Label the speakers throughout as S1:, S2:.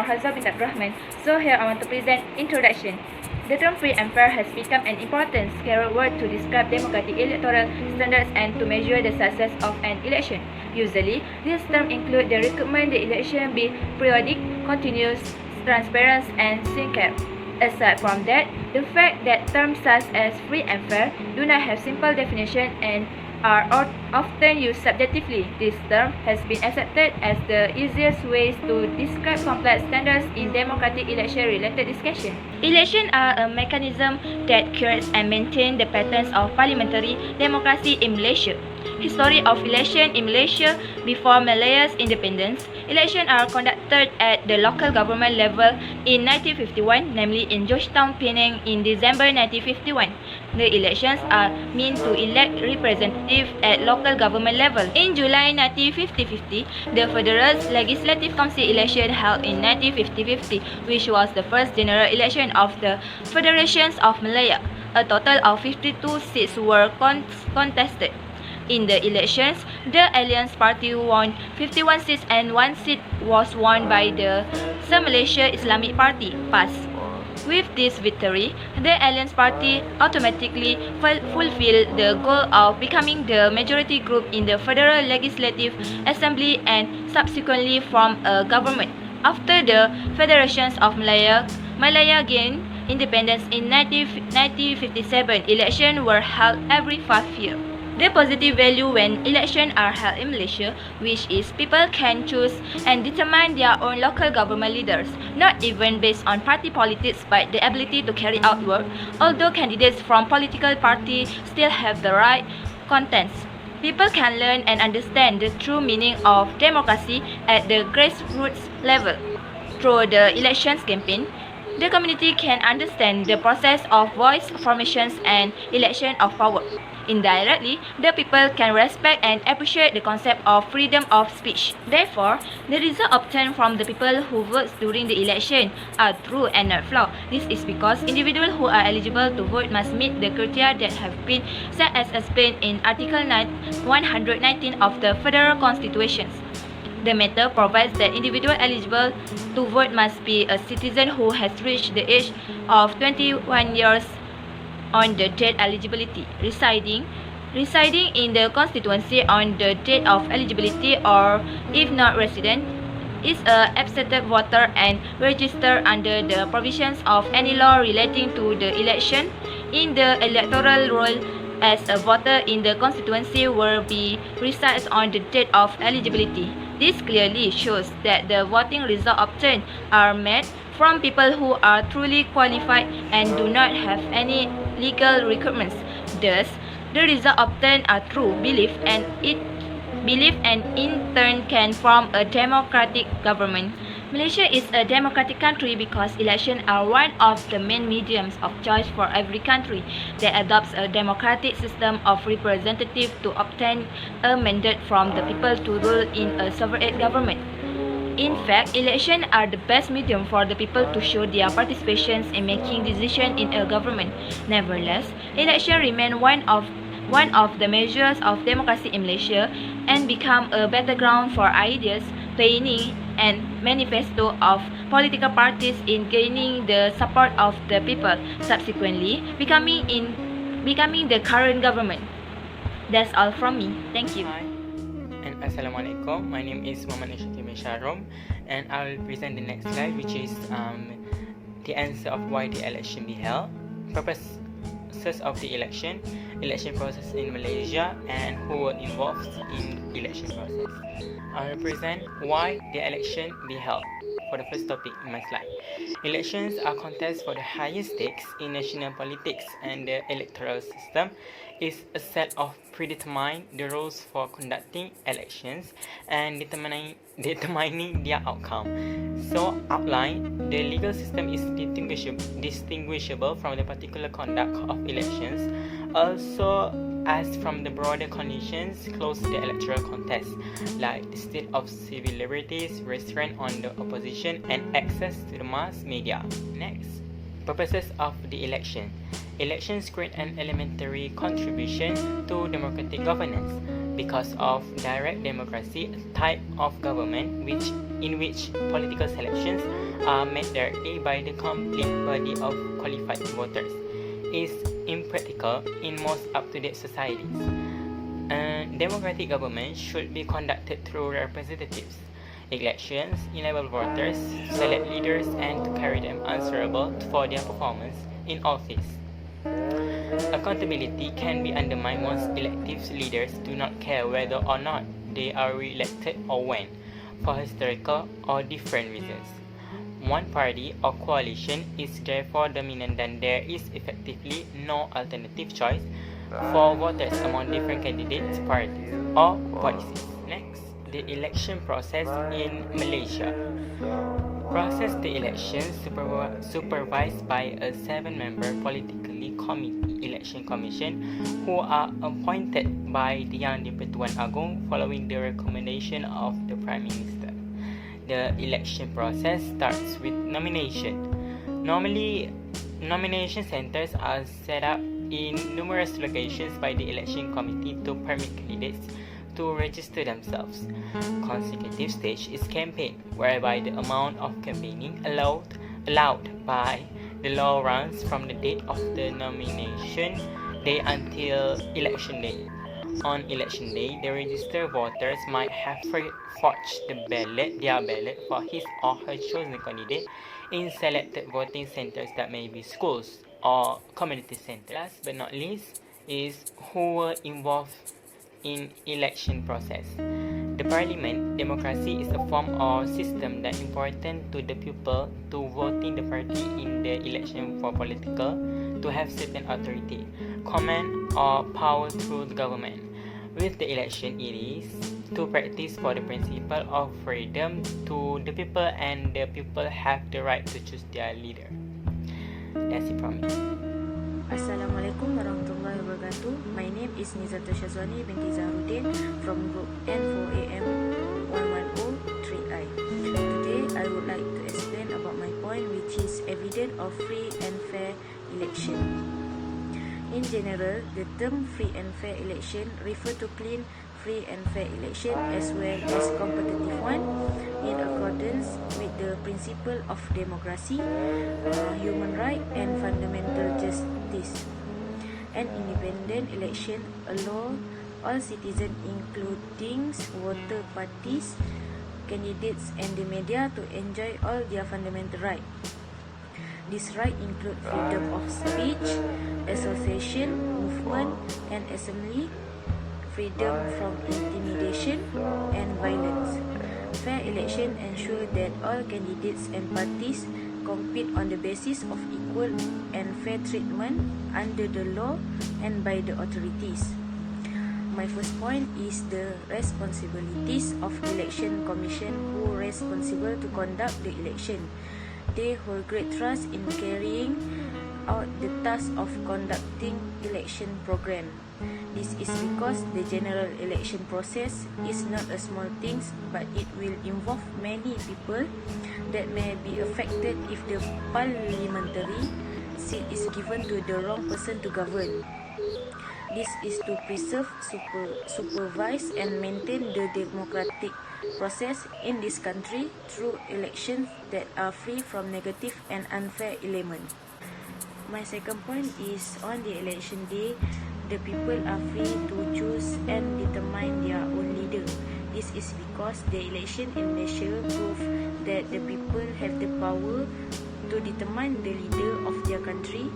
S1: Hazal bin Abdurrahman. So here I want to present introduction. The term free and fair has become an important scary word to describe democratic electoral standards and to measure the success of an election. Usually, these terms include the requirement the election be periodic, continuous, transparent, and sincere. Aside from that, the fact that terms such as free and fair do not have simple definition and are often used subjectively. This term has been accepted as the easiest ways to describe complex standards in democratic election-related discussion. Elections are a mechanism that creates and maintains the patterns of parliamentary democracy in Malaysia. History of election in Malaysia before Malaysia's independence. Elections are conducted at the local government level in 1951, namely in Georgetown, Penang in December 1951. The elections are meant to elect representatives at local government level. In July 1950, the Federal Legislative Council election held in 1950, which was the first general election of the Federations of Malaya. A total of 52 seats were contested. In the elections, the Alliance Party won 51 seats and 1 seat was won by the Malaysia Islamic Party, PAS. With this victory, the Alliance Party automatically fulfilled the goal of becoming the majority group in the Federal Legislative Assembly and subsequently form a government. After the Federations of Malaya gained independence in 1957, elections were held every 5 years. The positive value when elections are held in Malaysia, which is people can choose and determine their own local government leaders, not even based on party politics but the ability to carry out work, although candidates from political parties still have the right contents. People can learn and understand the true meaning of democracy at the grassroots level. Through the elections campaign, the community can understand the process of voice formations and election of power. Indirectly, the people can respect and appreciate the concept of freedom of speech. Therefore, the results obtained from the people who vote during the election are true and not flawed. This is because individuals who are eligible to vote must meet the criteria that have been set as explained in Article 119 of the Federal Constitution. The matter provides that individuals eligible to vote must be a citizen who has reached the age of 21 years on the date eligibility, residing in the constituency on the date of eligibility, or if not resident, is a absented voter and registered under the provisions of any law relating to the election in the electoral roll as a voter in the constituency will be resides on the date of eligibility. This clearly shows that the voting results obtained are made from people who are truly qualified and do not have any legal requirements. Thus, the results obtained are true belief and in turn can form a democratic government. Malaysia is a democratic country because elections are one of the main mediums of choice for every country that adopts a democratic system of representative to obtain a mandate from the people to rule in a sovereign government. In fact, elections are the best medium for the people to show their participation in making decisions in a government. Nevertheless, elections remain one of the measures of democracy in Malaysia and become a battleground for ideas, planning, and manifesto of political parties in gaining the support of the people, subsequently becoming the current government. That's all from me. Thank you.
S2: Hi and Assalamualaikum. My name is Muhammad Sharom, and I will present the next slide, which is the answer of why the election be held, purposes of the election process in Malaysia, and who were involved in election process. I will present why the election be held. For the first topic in my slide, elections are contests for the highest stakes in national politics, and the electoral system is a set of predetermined the rules for conducting elections and determining their outcome. So, outline, the legal system is distinguishable from the particular conduct of elections, also as from the broader conditions close to the electoral contest, like the state of civil liberties, restraint on the opposition, and access to the mass media. Next, purposes of the election. Elections create an elementary contribution to democratic governance. because of direct democracy, a type of government in which political selections are made directly by the complete body of qualified voters, is impractical in most up-to-date societies. Democratic government should be conducted through representatives. Elections enable voters to select leaders and to carry them answerable for their performance in office. Accountability can be undermined once elective leaders do not care whether or not they are re-elected or when, for historical or different reasons. One party or coalition is therefore dominant, then there is effectively no alternative choice for voters among different candidates, parties, or policies. Next, the election process in Malaysia. Process the election supervised by a 7-member politically committee election commission who are appointed by the Yang di-Pertuan Agong following the recommendation of the Prime Minister. The election process starts with nomination. Normally, nomination centers are set up in numerous locations by the election committee to permit candidates to register themselves. Consecutive stage is campaign, whereby the amount of campaigning allowed by the law runs from the date of the nomination day until election day. On election day, the registered voters might have forged their ballot for his or her chosen candidate in selected voting centers that may be schools or community centers. Last but not least is who were involved in election process. The parliament democracy is a form or system that important to the people to voting the party in the election for political to have certain authority, command or power through the government. With the election, it is to practice for the principle of freedom to the people, and the people have the right to choose their leader. That's it from me.
S3: Assalamualaikum warahmatullahi wabarakatuh. My name is Nizatul Shazwani binti Zahrudin from Group N4AM 110-3I. Today, I would like to explain about my point, which is evidence of free and fair election. In general, the term free and fair election refer to clean, free and fair election as well as competitive one in accordance with the principle of democracy, human right and fundamental justice. An independent election allows all citizens, including voter parties, candidates and the media, to enjoy all their fundamental rights. These rights include freedom of speech, association, movement and assembly, freedom from intimidation and violence. Fair election ensure that all candidates and parties compete on the basis of equal and fair treatment under the law and by the authorities. My first point is the responsibilities of election commission who are responsible to conduct the election. They hold great trust in carrying out the task of conducting election program. This is because the general election process is not a small thing, but it will involve many people that may be affected if the parliamentary seat is given to the wrong person to govern. This is to preserve, supervise and maintain the democratic process in this country through elections that are free from negative and unfair elements. My second point is on the election day, the people are free to choose and determine their own leader. This is because the election in Malaysia prove that the people have the power to determine the leader of their country,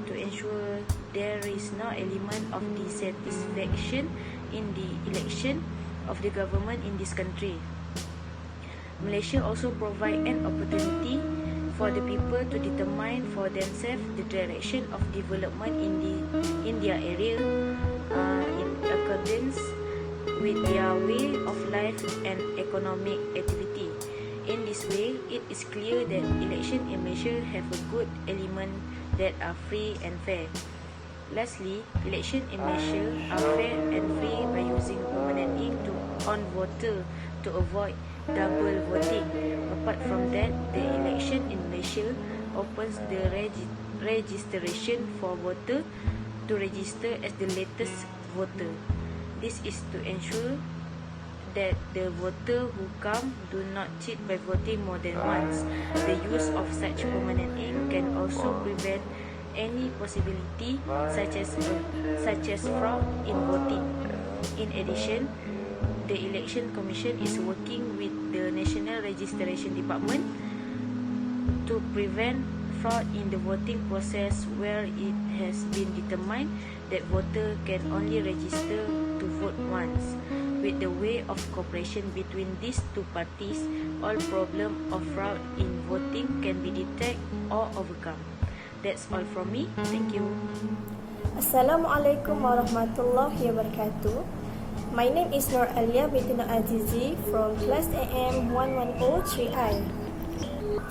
S3: to ensure there is no element of dissatisfaction in the election of the government in this country. Malaysia also provide an opportunity for the people to determine for themselves the direction of development in their area, in accordance with their way of life and economic activity. In this way, it is clear that elections in Malaysia have a good element that are free and fair. Lastly, elections in Malaysia are fair and free by using permanent ink on voter to avoid double voting. Apart from that, the election in Malaysia opens the registration for voter to register as the latest voter. This is to ensure that the voter who come do not cheat by voting more than once. The use of such permanent ink can also prevent any possibility such as fraud in voting. In addition, the Election Commission is working with the National Registration Department to prevent fraud in the voting process where it has been determined that voter can only register to vote once. With the way of cooperation between these two parties, all problem of fraud in voting can be detected or overcome. That's all from me. Thank you.
S4: Assalamualaikum warahmatullahi wabarakatuh. My name is Nur Alia binti Nur Azizi from class AM 1103I.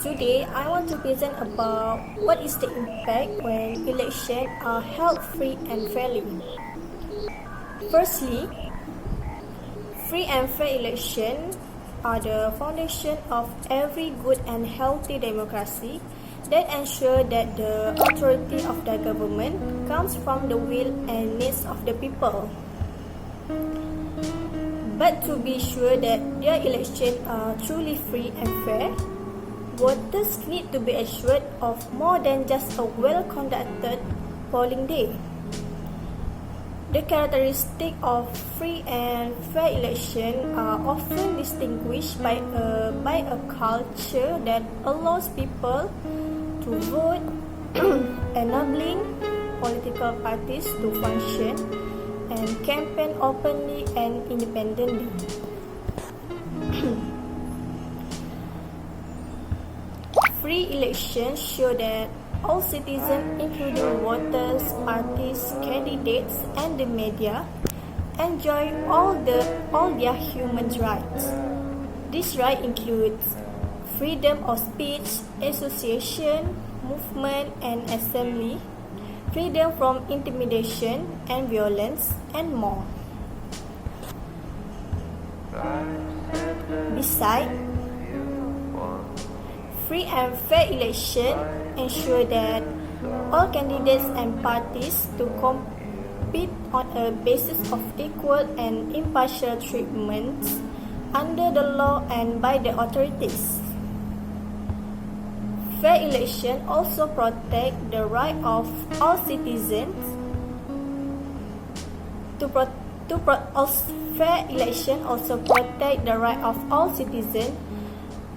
S4: Today, I want to present about what is the impact when elections are held free and fairly. Firstly, free and fair elections are the foundation of every good and healthy democracy that ensure that the authority of the government comes from the will and needs of the people. But to be sure that their elections are truly free and fair, voters need to be assured of more than just a well-conducted polling day. The characteristics of free and fair election are often distinguished by a culture that allows people to vote, enabling political parties to function and campaign openly and independently. Free elections show that all citizens, including voters, parties, candidates, and the media, enjoy all their human rights. This right includes freedom of speech, association, movement, and assembly, freedom from intimidation and violence, and more. Besides, free and fair election ensure that all candidates and parties to compete on a basis of equal and impartial treatment under the law and by the authorities. Fair election also protect the right of all citizens fair election also protect the right of all citizens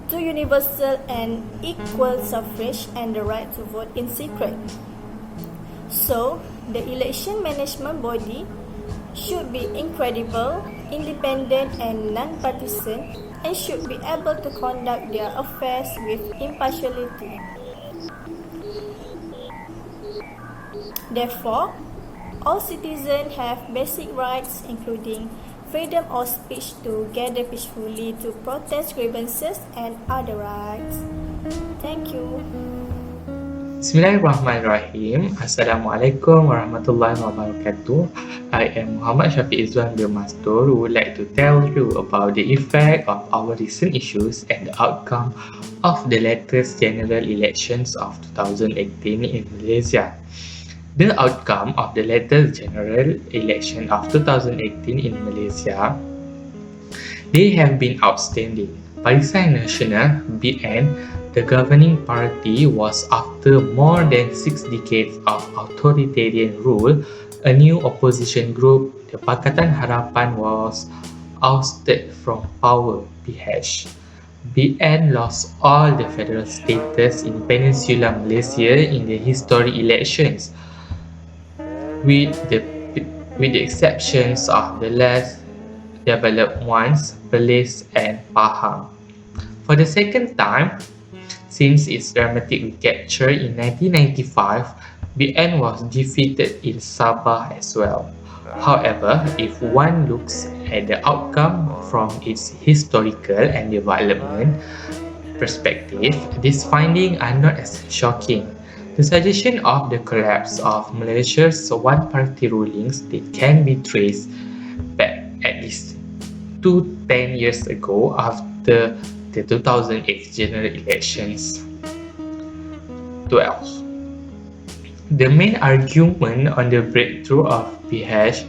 S4: to universal and equal suffrage and the right to vote in secret. So, the election management body should be incredible, independent and non-partisan and should be able to conduct their affairs with impartiality. Therefore, all citizens have basic rights including freedom of speech to gather peacefully to protest grievances and other rights. Thank you.
S5: Bismillahirrahmanirrahim. Assalamualaikum warahmatullahi wabarakatuh. I am Muhammad Syafiq Izwan bin Mastur who would like to tell you about the effect of our recent issues and the outcome of the latest general elections of 2018 in Malaysia. The outcome of the latest general election of 2018 in Malaysia, they have been outstanding. Barisan Nasional (BN), the governing party, was after more than 6 decades of authoritarian rule, a new opposition group, the Pakatan Harapan, was ousted from power (PH). BN lost all the federal status in Peninsular Malaysia in the historic elections, with the exceptions of the less developed ones, Perlis and Pahang. For the second time, since its dramatic recapture in 1995, BN was defeated in Sabah as well. However, if one looks at the outcome from its historical and development perspective, these findings are not as shocking. The suggestion of the collapse of Malaysia's one-party rulings that can be traced back at least 10 years ago after the 2008 general elections. 12. The main argument on the breakthrough of PH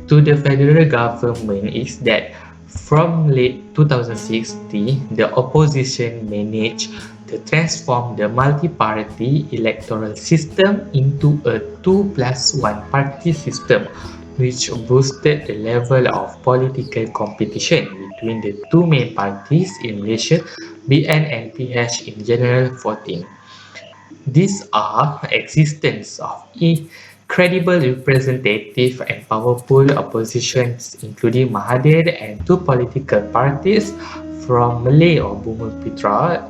S5: to the federal government is that from late 2016, the opposition managed to transform the multi-party electoral system into a 2 plus 1 party system, which boosted the level of political competition between the two main parties in Malaysia, BN and PH in general voting. These are existence of credible representative and powerful oppositions including Mahathir and two political parties from Malay or Bumiputera,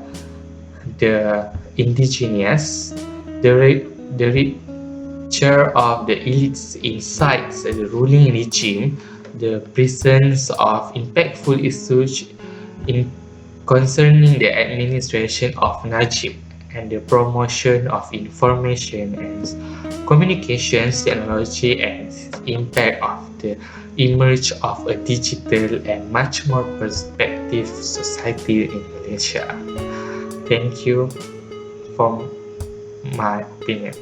S5: the indigenous, the richer of the elites inside the ruling regime, the presence of impactful issues in concerning the administration of Najib and the promotion of information and communications technology and impact of the emerge of a digital and much more perspective society in Malaysia. Thank you for my opinion.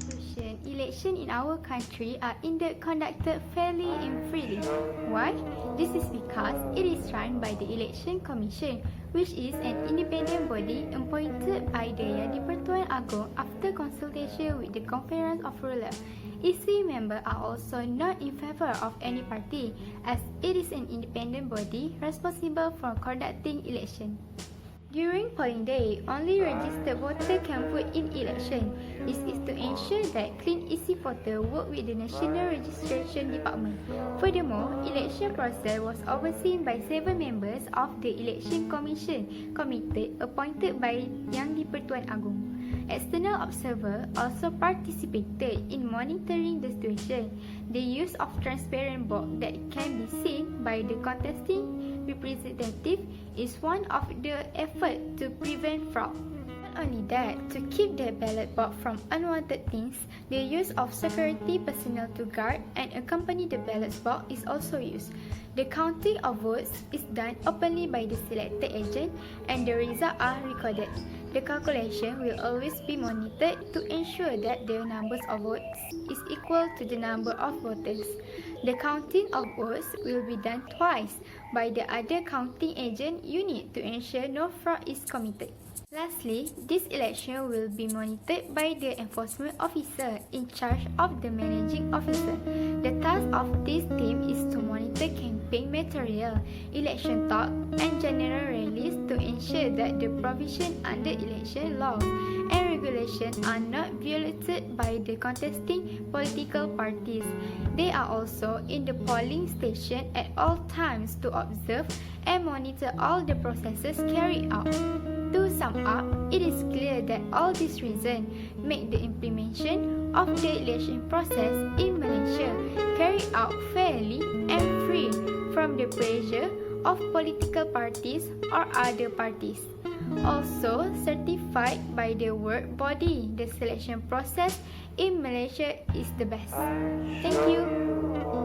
S6: Conclusion, election in our country are indeed conducted fairly and freely. Why? This is because it is run by the Election Commission, which is an independent body appointed by the Yang di-Pertuan Agong after consultation with the Conference of Rulers. Its members are also not in favour of any party, as it is an independent body responsible for conducting election. During polling day, only registered voter can vote in election. This is to ensure that Clean Easy Voter work with the National Registration Department. Furthermore, election process was overseen by 7 members of the Election Commission committee appointed by Yang di-Pertuan Agong. External observers also participated in monitoring the situation. The use of transparent box that can be seen by the contesting representative is one of the efforts to prevent fraud. Not only that, to keep the ballot box from unwanted things, the use of security personnel to guard and accompany the ballot box is also used. The counting of votes is done openly by the selected agent and the results are recorded. The calculation will always be monitored to ensure that the numbers of votes is equal to the number of voters. The counting of votes will be done twice by the other counting agent unit to ensure no fraud is committed. Lastly, this election will be monitored by the enforcement officer in charge of the managing officer. The task of this team is to monitor campaign material, election talk, and general rallies to ensure that the provision under election laws and regulations are not violated by the contesting political parties. They are also in the polling station at all times to observe and monitor all the processes carried out. To sum up, it is clear that all these reasons make the implementation of the election process in Malaysia carried out fairly and free from the pressure of political parties or other parties. Also certified by the work body, the selection process in Malaysia is the best. Thank you.